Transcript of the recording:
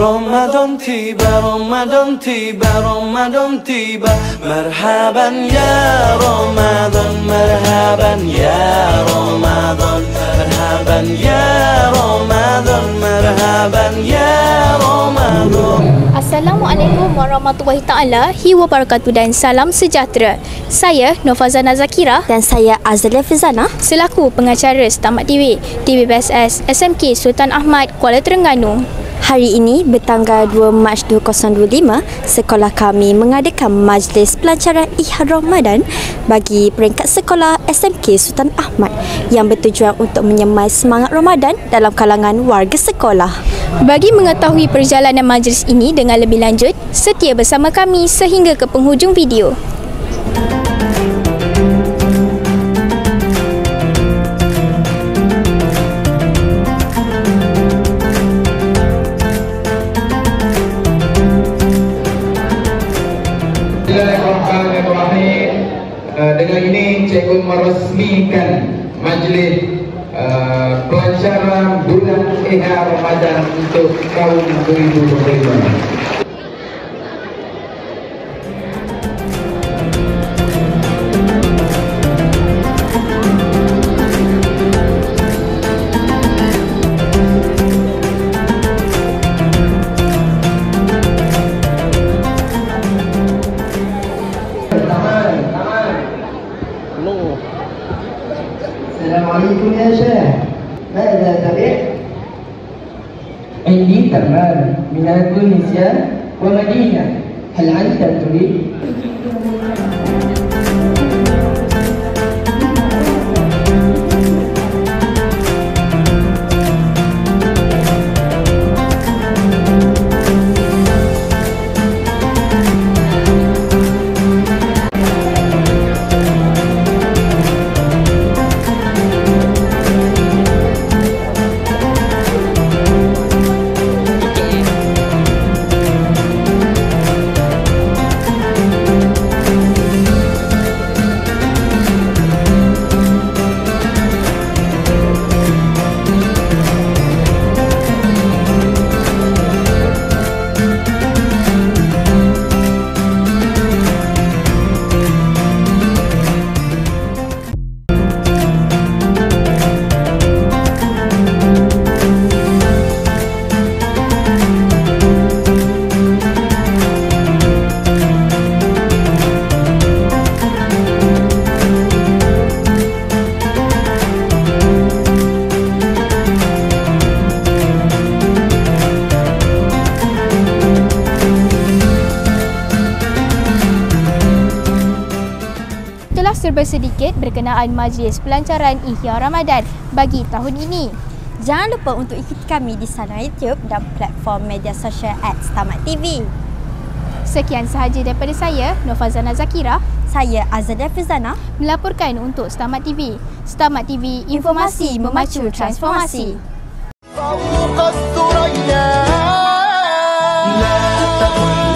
رمضان تيبا رمضان تيبا رمضان تيبا مرحبا يا رمضان مرحبا يا رمضان مرحبا يا رمضان مرحبا يا رمضان. Assalamualaikum warahmatullahi taala wabarakatuh dan salam sejahtera. Saya Nofazana Zakira dan saya Azalia Fizana selaku pengacara Setamat TV BSS SMK Sultan Ahmad, Kuala Terengganu. Hari ini bertanggal 2 Mac 2025, sekolah kami mengadakan majlis pelancaran Ihram Ramadan bagi peringkat sekolah SMK Sultan Ahmad yang bertujuan untuk menyemai semangat Ramadan dalam kalangan warga sekolah. Bagi mengetahui perjalanan majlis ini dengan lebih lanjut, setia bersama kami sehingga ke penghujung video. Dengan ini cikgu meresmikan majlis pelancaran bulan Ihram Ramadan untuk tahun 2025. Assalamualaikum ya Syekh. Mada tabi'? عندي تمام من تونسيا ومدينة. هل أنت تريد؟ Serba sedikit berkenaan majlis pelancaran Ihya Ramadan bagi tahun ini. Jangan lupa untuk ikuti kami di saluran YouTube dan platform media sosial @Setamat TV. Sekian sahaja daripada saya, Nofazana Zakira. Saya Azalia Fizana melaporkan untuk Setamat TV. Setamat TV, informasi memacu transformasi. فوق الثريا لا تكن